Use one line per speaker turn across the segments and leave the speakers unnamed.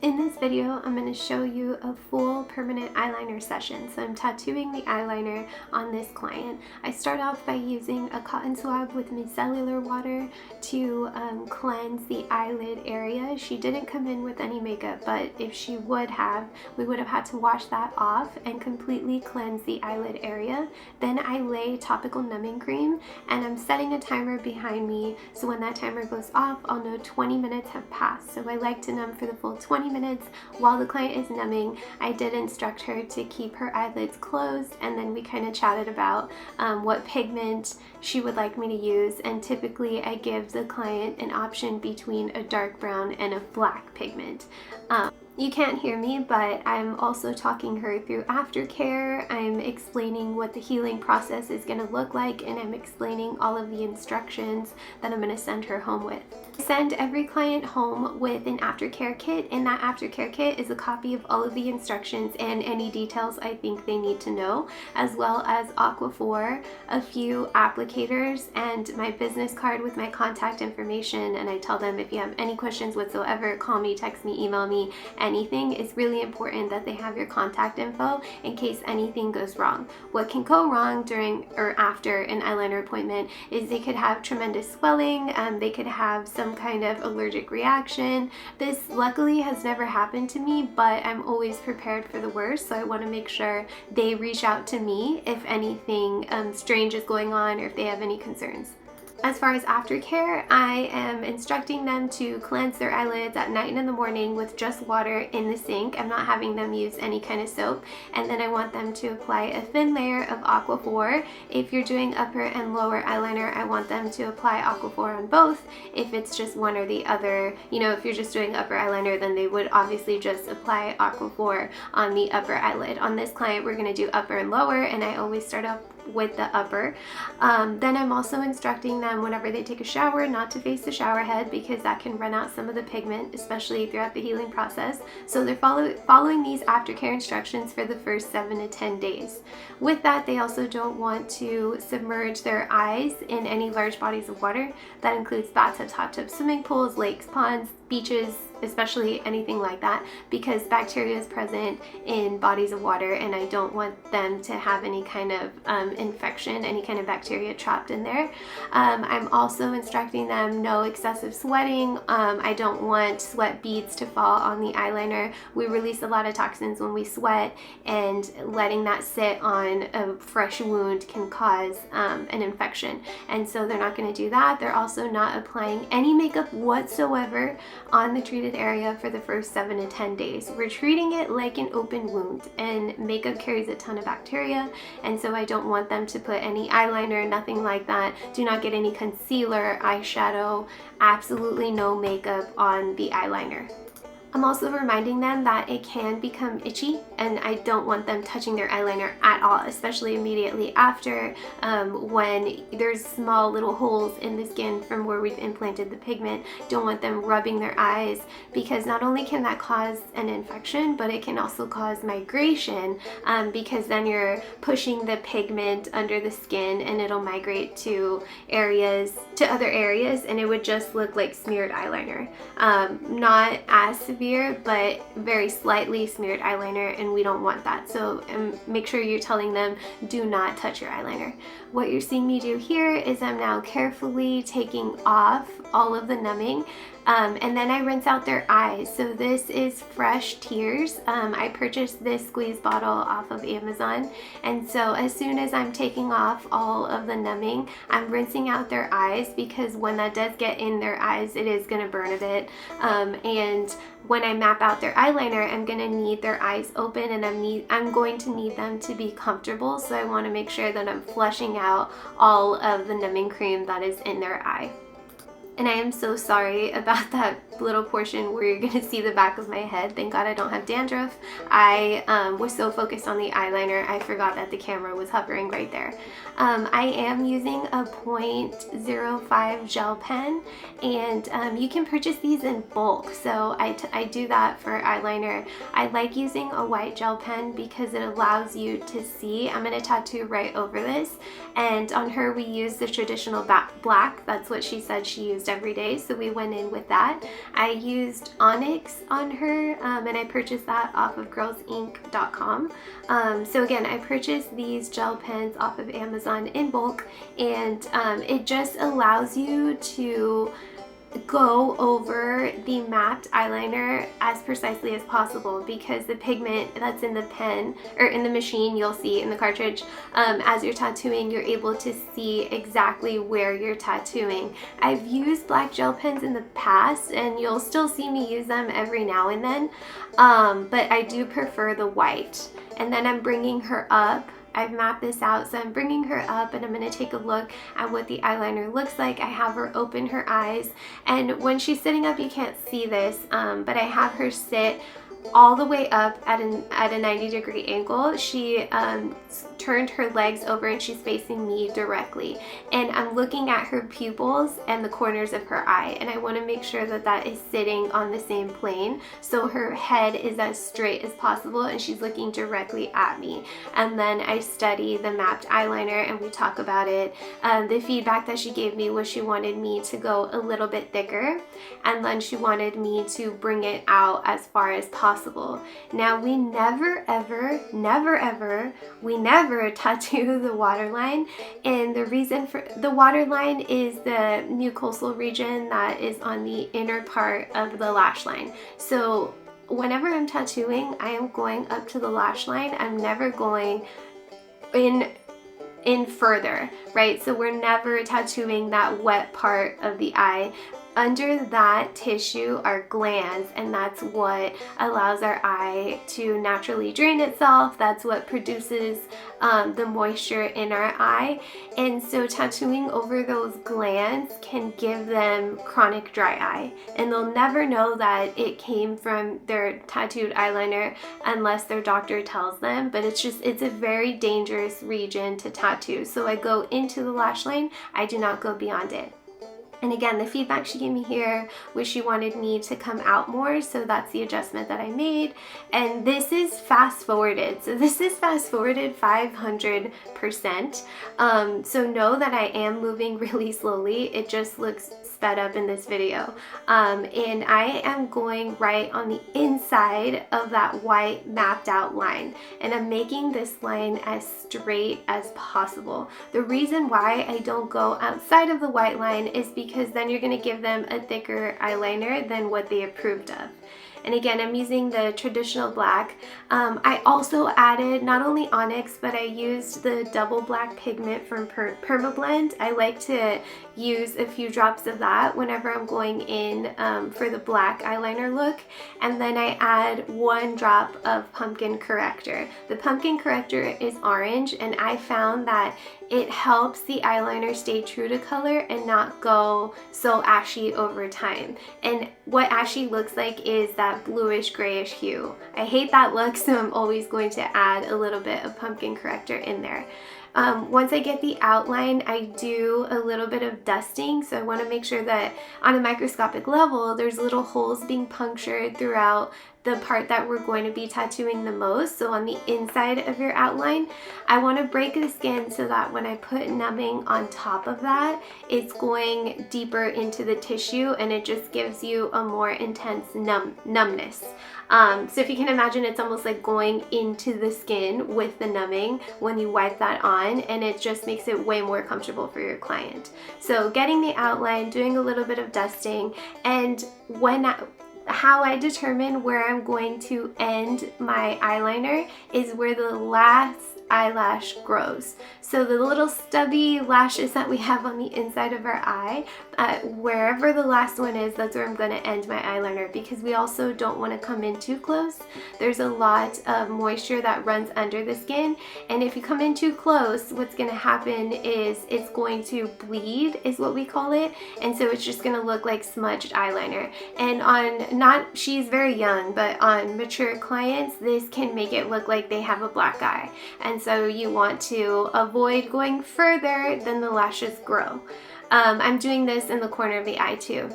In this video, I'm going to show you a full permanent eyeliner session. So I'm tattooing the eyeliner on this client. I start off by using a cotton swab with micellar water to cleanse the eyelid area. She didn't come in with any makeup, but if she would have, we would have had to wash that off and completely cleanse the eyelid area. Then I lay topical numbing cream, and I'm setting a timer behind me, so when that timer goes off, I'll know 20 minutes have passed. So I like to numb for the full 20 minutes while the client is numbing. I did instruct her to keep her eyelids closed, and then we kind of chatted about what pigment she would like me to use, and typically I give the client an option between a dark brown and a black pigment. You can't hear me, but I'm also talking her through aftercare. I'm explaining what the healing process is going to look like, and I'm explaining all of the instructions that I'm going to send her home with. I send every client home with an aftercare kit, and that aftercare kit is a copy of all of the instructions and any details I think they need to know, as well as Aquaphor, a few applicators, and my business card with my contact information. And I tell them, if you have any questions whatsoever, call me, text me, email me, anything. It's really important that they have your contact info in case anything goes wrong. What can go wrong during or after an eyeliner appointment is they could have tremendous swelling, they could have some kind of allergic reaction. This luckily has never happened to me, but I'm always prepared for the worst, so I want to make sure they reach out to me if anything strange is going on or if they have any concerns. As far as aftercare, I am instructing them to cleanse their eyelids at night and in the morning with just water in the sink. I'm not having them use any kind of soap. And then I want them to apply a thin layer of Aquaphor. If you're doing upper and lower eyeliner, I want them to apply Aquaphor on both. If it's just one or the other, if you're just doing upper eyeliner, then they would obviously just apply Aquaphor on the upper eyelid. On this client, we're going to do upper and lower, and I always start off with the upper. Then I'm also instructing them whenever they take a shower not to face the shower head, because that can run out some of the pigment, especially throughout the healing process. So they're following these aftercare instructions for the first 7 to 10 days. With that, they also don't want to submerge their eyes in any large bodies of water. That includes bathtubs, hot tubs, swimming pools, lakes, ponds, beaches, especially anything like that, because bacteria is present in bodies of water, and I don't want them to have any kind of infection, any kind of bacteria trapped in there. I'm also instructing them no excessive sweating. I don't want sweat beads to fall on the eyeliner. We release a lot of toxins when we sweat, and letting that sit on a fresh wound can cause an infection, and so they're not going to do that. They're also not applying any makeup whatsoever on the treated area for the first 7 to 10 days. We're treating it like an open wound, and makeup carries a ton of bacteria, and so I don't want them to put any eyeliner, nothing like that. Do not get any concealer, eyeshadow, absolutely no makeup on the eyeliner. I'm also reminding them that it can become itchy, and I don't want them touching their eyeliner at all, especially immediately after, when there's small little holes in the skin from where we've implanted the pigment. Don't want them rubbing their eyes, because not only can that cause an infection, but it can also cause migration, because then you're pushing the pigment under the skin and it'll migrate to other areas, and it would just look like smeared eyeliner. Not as severe, but very slightly smeared eyeliner, and we don't want that. So make sure you're telling them, do not touch your eyeliner. What you're seeing me do here is I'm now carefully taking off all of the numbing, and then I rinse out their eyes. So this is Fresh Tears. I purchased this squeeze bottle off of Amazon, and so as soon as I'm taking off all of the numbing, I'm rinsing out their eyes, because when that does get in their eyes, it is going to burn a bit. And when I map out their eyeliner, I'm going to need their eyes open, and I'm going to need them to be comfortable, so I want to make sure that I'm flushing out all of the numbing cream that is in their eye. And I am so sorry about that little portion where you're going to see the back of my head. Thank God I don't have dandruff. I was so focused on the eyeliner, I forgot that the camera was hovering right there. I am using a 0.05 gel pen, and you can purchase these in bulk. So I do that for eyeliner. I like using a white gel pen because it allows you to see. I'm going to tattoo right over this, and on her we used the traditional black. That's what she said she used every day, so we went in with that. I used Onyx on her, and I purchased that off of girlsink.com. So again, I purchased these gel pens off of Amazon in bulk, and it just allows you to go over the mapped eyeliner as precisely as possible, because the pigment that's in the pen or in the machine, you'll see in the cartridge, as you're tattooing, you're able to see exactly where you're tattooing. I've used black gel pens in the past, and you'll still see me use them every now and then, but I do prefer the white. And then I'm bringing her up. I've mapped this out, so I'm bringing her up and I'm going to take a look at what the eyeliner looks like. I have her open her eyes, and when she's sitting up, you can't see this, but I have her sit all the way up at a 90-degree angle. She turned her legs over and she's facing me directly, and I'm looking at her pupils and the corners of her eye, and I want to make sure that that is sitting on the same plane, so her head is as straight as possible and she's looking directly at me. And then I study the mapped eyeliner and we talk about it. The feedback that she gave me was she wanted me to go a little bit thicker, and then she wanted me to bring it out as far as possible. Now, we never tattoo the waterline, and the reason for the waterline is the mucosal region that is on the inner part of the lash line. So whenever I'm tattooing, I am going up to the lash line. I'm never going in further, right? So we're never tattooing that wet part of the eye. Under that tissue are glands, and that's what allows our eye to naturally drain itself. That's what produces the moisture in our eye. And so tattooing over those glands can give them chronic dry eye, and they'll never know that it came from their tattooed eyeliner unless their doctor tells them. But it's a very dangerous region to tattoo. So I go into the lash line, I do not go beyond it. And again, the feedback she gave me here was she wanted me to come out more, so that's the adjustment that I made. And this is fast forwarded. So this is fast forwarded 500%. So know that I am moving really slowly. It just looks sped up in this video. And I am going right on the inside of that white mapped out line. And I'm making this line as straight as possible. The reason why I don't go outside of the white line is because then you're going to give them a thicker eyeliner than what they approved of. And again, I'm using the traditional black. I also added not only Onyx, but I used the double black pigment from Permablend. I like to use a few drops of that whenever I'm going in for the black eyeliner look. And then I add 1 drop of pumpkin corrector. The pumpkin corrector is orange, and I found that it helps the eyeliner stay true to color and not go so ashy over time. And what ashy looks like is that bluish grayish hue. I hate that look, so I'm always going to add a little bit of pumpkin corrector in there. Once I get the outline, I do a little bit of dusting, so I want to make sure that on a microscopic level there's little holes being punctured throughout the part that we're going to be tattooing the most. So on the inside of your outline, I want to break the skin so that when I put numbing on top of that, it's going deeper into the tissue and it just gives you a more intense numbness. So if you can imagine, it's almost like going into the skin with the numbing when you wipe that on, and it just makes it way more comfortable for your client. So getting the outline, doing a little bit of dusting, and how I determine where I'm going to end my eyeliner is where the last eyelash grows. So the little stubby lashes that we have on the inside of our eye, wherever the last one is, that's where I'm going to end my eyeliner, because we also don't want to come in too close. There's a lot of moisture that runs under the skin, and if you come in too close, what's going to happen is it's going to bleed, is what we call it, and so it's just going to look like smudged eyeliner. And she's very young, but on mature clients, this can make it look like they have a black eye. And so you want to avoid going further than the lashes grow. I'm doing this in the corner of the eye too.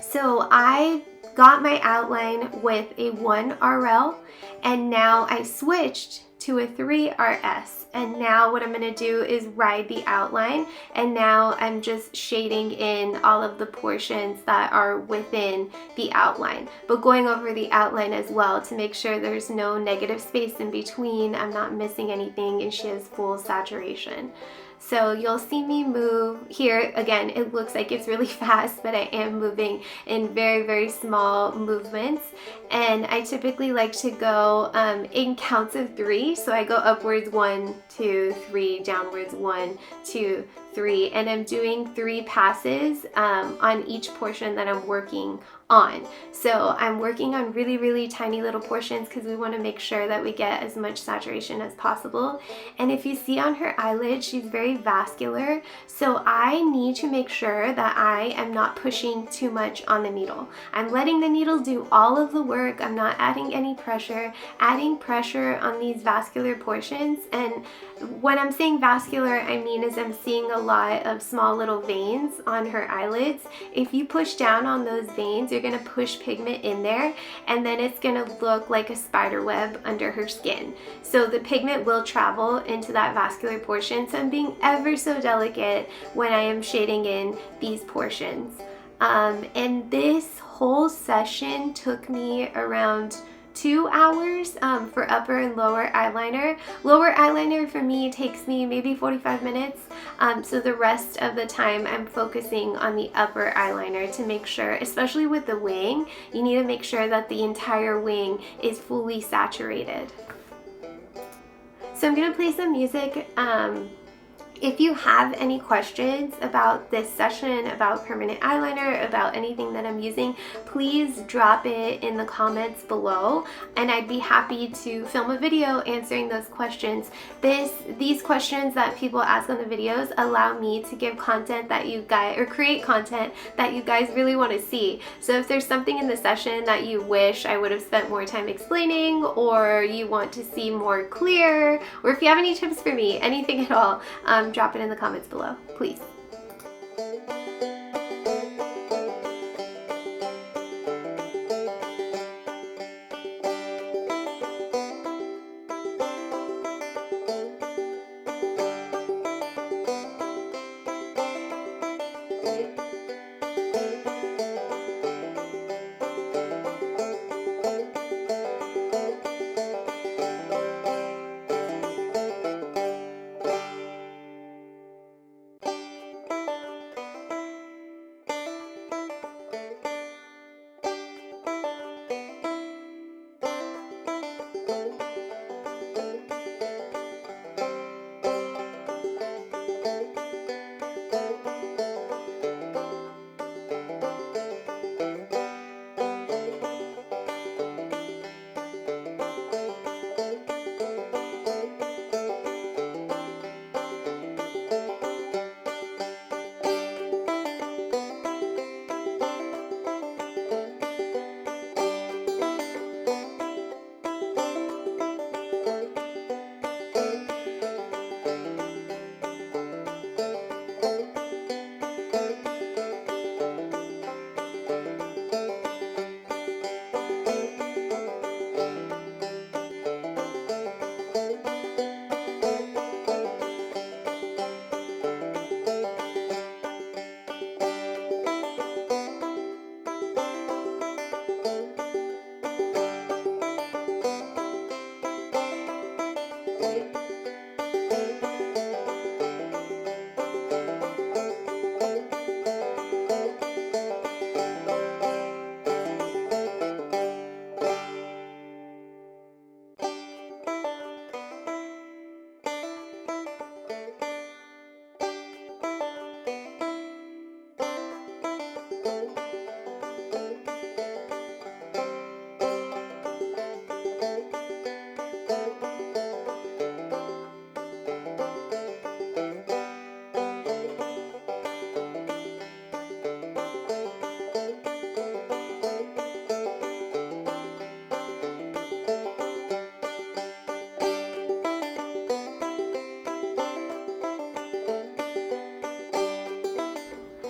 So I got my outline with a 1 RL, and now I switched to a 3RS. And now what I'm going to do is ride the outline, and now I'm just shading in all of the portions that are within the outline, but going over the outline as well to make sure there's no negative space in between, I'm not missing anything, and she has full saturation. So you'll see me move here. Again, it looks like it's really fast, but I am moving in very, very small movements. And I typically like to go in counts of 3. So I go upwards 1, 2, 3, downwards 1, 2, 3, and I'm doing 3 passes on each portion that I'm working on. So I'm working on really, really tiny little portions because we want to make sure that we get as much saturation as possible. And if you see on her eyelid, she's very vascular. So I need to make sure that I am not pushing too much on the needle. I'm letting the needle do all of the work. I'm not adding any pressure. Adding pressure on these vascular portions, and when I'm saying vascular, I mean is I'm seeing a lot of small little veins on her eyelids. If you push down on those veins, you're going to push pigment in there, and then it's going to look like a spider web under her skin. So the pigment will travel into that vascular portion. So I'm being ever so delicate when I am shading in these portions. And this whole session took me around 2 hours for upper and lower eyeliner. Lower eyeliner for me takes me maybe 45 minutes. So the rest of the time I'm focusing on the upper eyeliner to make sure, especially with the wing, you need to make sure that the entire wing is fully saturated. So I'm going to play some music. If you have any questions about this session, about permanent eyeliner, about anything that I'm using, please drop it in the comments below, and I'd be happy to film a video answering those questions. These questions that people ask on the videos allow me to give content that you guys, or create content that you guys really want to see. So if there's something in the session that you wish I would have spent more time explaining, or you want to see more clear, or if you have any tips for me, anything at all, drop it in the comments below, please.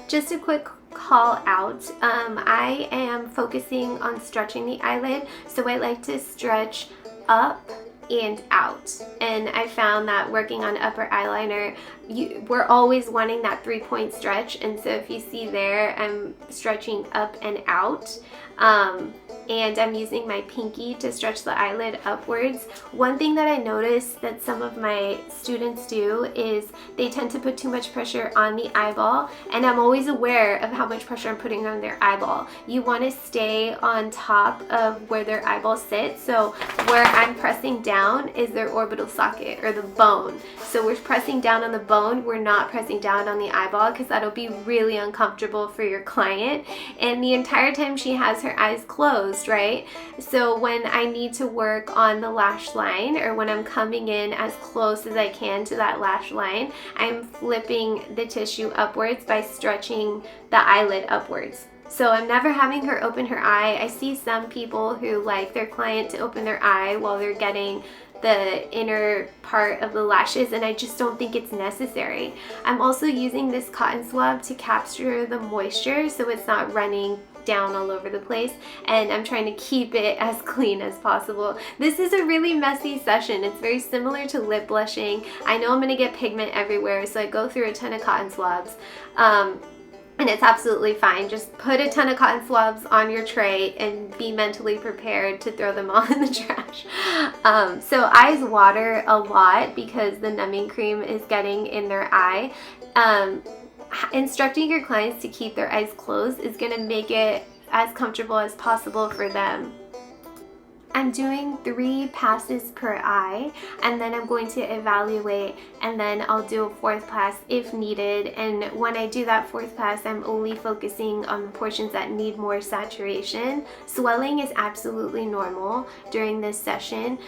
Just a quick call out. I am focusing on stretching the eyelid, so I like to stretch up and out. And I found that working on upper eyeliner, we're always wanting that 3-point stretch, and so if you see there, I'm stretching up and out. And I'm using my pinky to stretch the eyelid upwards. One thing that I noticed that some of my students do is they tend to put too much pressure on the eyeball, and I'm always aware of how much pressure I'm putting on their eyeball. You want to stay on top of where their eyeball sits, so where I'm pressing down is their orbital socket, or the bone. So we're pressing down on the bone, we're not pressing down on the eyeball, because that'll be really uncomfortable for your client. And the entire time she has her eyes closed, right? So when I need to work on the lash line, or when I'm coming in as close as I can to that lash line, I'm flipping the tissue upwards by stretching the eyelid upwards. So I'm never having her open her eye. I see some people who like their client to open their eye while they're getting the inner part of the lashes, and I just don't think it's necessary. I'm also using this cotton swab to capture the moisture so it's not running down all over the place, and I'm trying to keep it as clean as possible. This is a really messy session. It's very similar to lip blushing. I know I'm gonna get pigment everywhere, so I go through a ton of cotton swabs. And it's absolutely fine. Just put a ton of cotton swabs on your tray and be mentally prepared to throw them all in the trash. So eyes water a lot because the numbing cream is getting in their eye. Instructing your clients to keep their eyes closed is going to make it as comfortable as possible for them. I'm doing 3 passes per eye, and then I'm going to evaluate, and then I'll do a 4th pass if needed. And when I do that 4th pass, I'm only focusing on the portions that need more saturation. Swelling is absolutely normal during this session.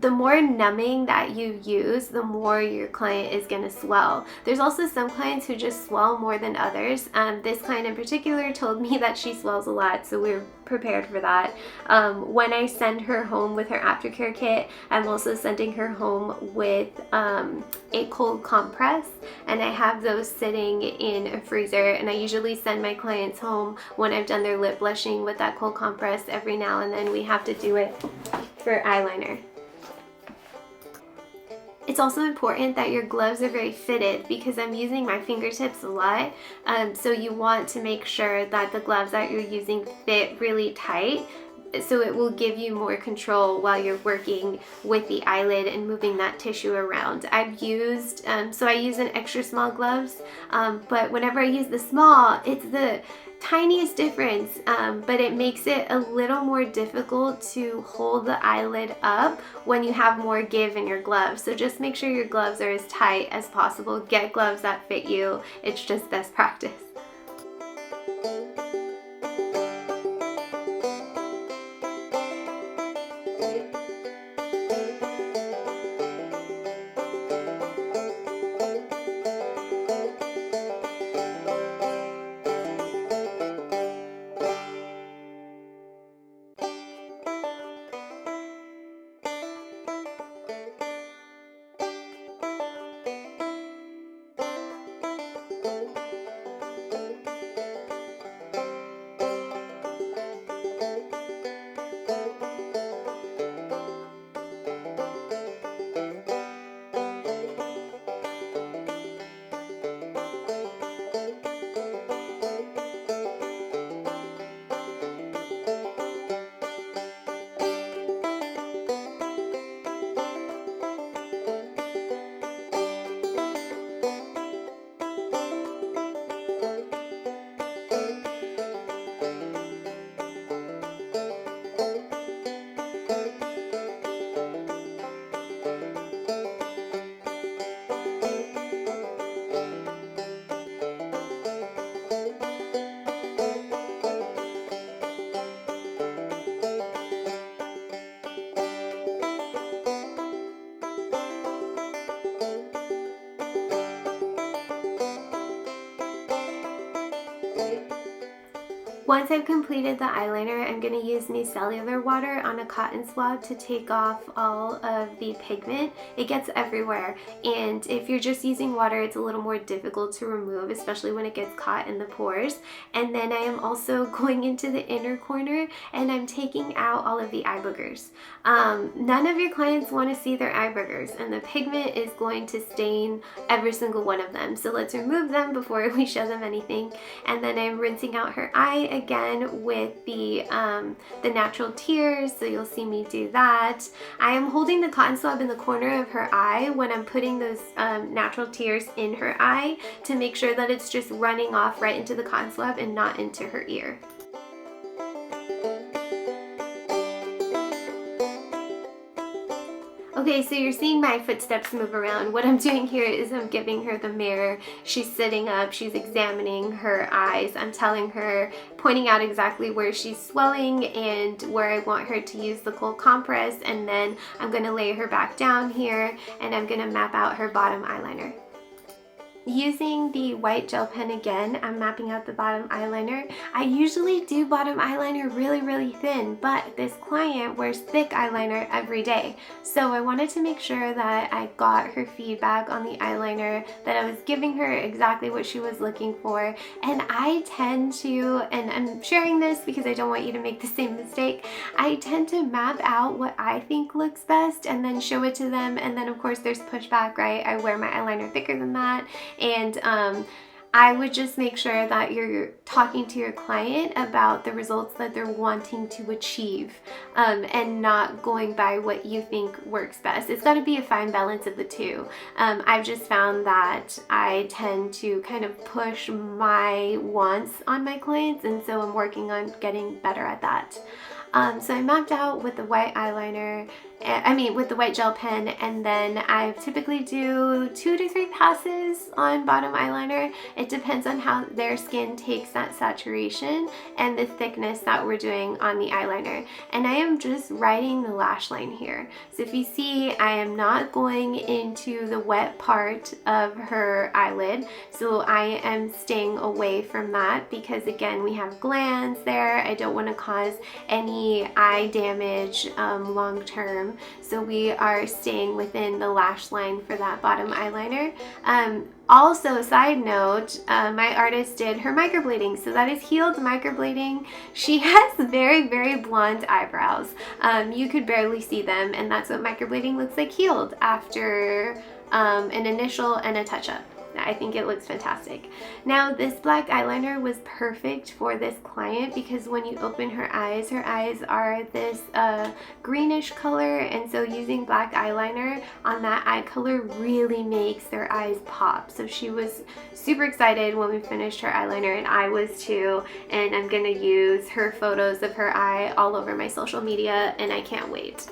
The more numbing that you use, the more your client is going to swell. There's also some clients who just swell more than others. This client in particular told me that she swells a lot, so we're prepared for that. When I send her home with her aftercare kit, I'm also sending her home with a cold compress, and I have those sitting in a freezer, and I usually send my clients home when I've done their lip blushing with that cold compress. Every now and then we have to do it for eyeliner. It's also important that your gloves are very fitted because I'm using my fingertips a lot, so you want to make sure that the gloves that you're using fit really tight, so it will give you more control while you're working with the eyelid and moving that tissue around. I've used, so I use an extra small gloves, but whenever I use the small, it's the tiniest difference, but it makes it a little more difficult to hold the eyelid up when you have more give in your gloves. So just make sure your gloves are as tight as possible. Get gloves that fit you. It's just best practice. Once I've completed the eyeliner, I'm going to use micellar water on a cotton swab to take off all of the pigment. It gets everywhere, and if you're just using water, it's a little more difficult to remove, especially when it gets caught in the pores. And then I am also going into the inner corner and I'm taking out all of the eye boogers. None of your clients want to see their eye boogers, and the pigment is going to stain every single one of them. So let's remove them before we show them anything. And then I'm rinsing out her eye again with the natural tears, so you'll see me do that. I am holding the cotton swab in the corner of her eye when I'm putting those natural tears in her eye to make sure that it's just running off right into the cotton swab and not into her ear. Okay, so you're seeing my footsteps move around. What I'm doing here is I'm giving her the mirror. She's sitting up, she's examining her eyes. I'm telling her, pointing out exactly where she's swelling and where I want her to use the cold compress, and then I'm gonna lay her back down here and I'm gonna map out her bottom eyeliner. Using the white gel pen again, I'm mapping out the bottom eyeliner. I usually do bottom eyeliner really thin, but this client wears thick eyeliner every day. So I wanted to make sure that I got her feedback on the eyeliner, that I was giving her exactly what she was looking for. And I tend to, and I'm sharing this because I don't want you to make the same mistake, I tend to map out what I think looks best and then show it to them. And then of course there's pushback, right? I wear my eyeliner thicker than that. And I would just make sure that you're talking to your client about the results that they're wanting to achieve, and not going by what you think works best. It's got to be a fine balance of the two. I've just found that I tend to kind of push my wants on my clients, and so I'm working on getting better at that. So I mapped out with the white eyeliner, with the white gel pen, and then I typically do 2 to 3 passes on bottom eyeliner. It depends on how their skin takes that saturation and the thickness that we're doing on the eyeliner. And I am just writing the lash line here. So if you see, I am not going into the wet part of her eyelid. So I am staying away from that because again, we have glands there. I don't want to cause any eye damage long term. So we are staying within the lash line for that bottom eyeliner. Also, side note, my artist did her microblading, so that is healed microblading. She has very blonde eyebrows. You could barely see them, and that's what microblading looks like healed after an initial and a touch-up. I think it looks fantastic. Now this black eyeliner was perfect for this client because when you open her eyes are this greenish color, and so using black eyeliner on that eye color really makes their eyes pop. So she was super excited when we finished her eyeliner, and I was too, and I'm gonna use her photos of her eye all over my social media, and I can't wait.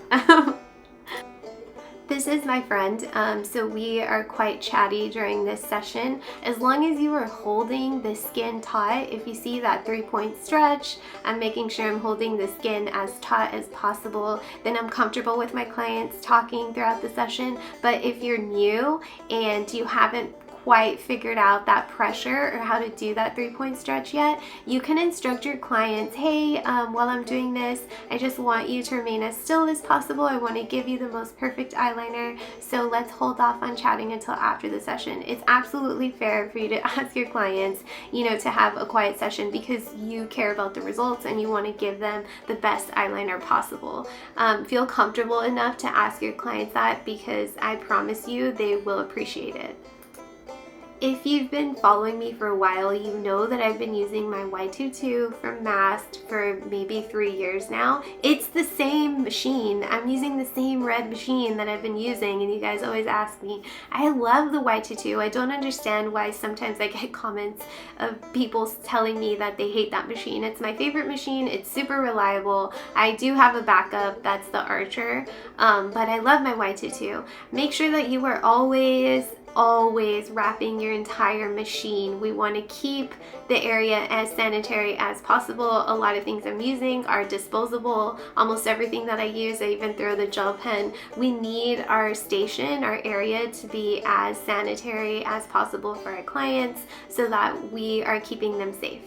This is my friend, so we are quite chatty during this session. As long as you are holding the skin taut, if you see that 3-point stretch, I'm making sure I'm holding the skin as taut as possible, then I'm comfortable with my clients talking throughout the session. But if you're new and you haven't quite figured out that pressure or how to do that 3-point stretch yet, you can instruct your clients, hey, while I'm doing this, I just want you to remain as still as possible. I want to give you the most perfect eyeliner, so let's hold off on chatting until after the session. It's absolutely fair for you to ask your clients, to have a quiet session because you care about the results and you want to give them the best eyeliner possible. Feel comfortable enough to ask your clients that because I promise you they will appreciate it. If you've been following me for a while, you know that I've been using my Y22 from Mast for maybe 3 years now. It's the same machine. I'm using the same red machine that I've been using, and you guys always ask me. I love the Y22. I don't understand why sometimes I get comments of people telling me that they hate that machine. It's my favorite machine. It's super reliable. I do have a backup. That's the Archer, but I love my Y22. Make sure that you are always wrapping your entire machine. We want to keep the area as sanitary as possible. A lot of things I'm using are disposable. Almost everything that I use, I even throw the gel pen. We need our station, our area, to be as sanitary as possible for our clients so that we are keeping them safe.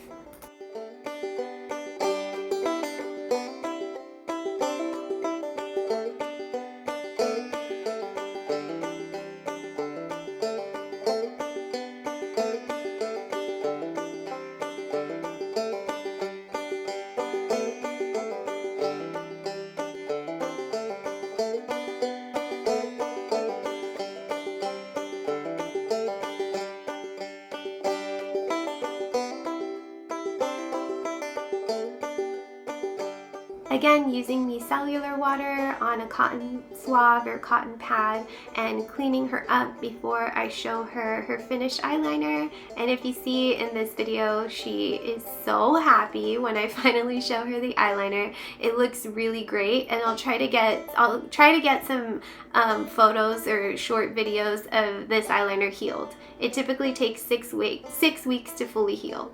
Again, using micellar water on a cotton swab or cotton pad and cleaning her up before I show her her finished eyeliner. And if you see in this video, she is so happy when I finally show her the eyeliner. It looks really great, and I'll try to get some photos or short videos of this eyeliner healed. It typically takes 6 weeks to fully heal.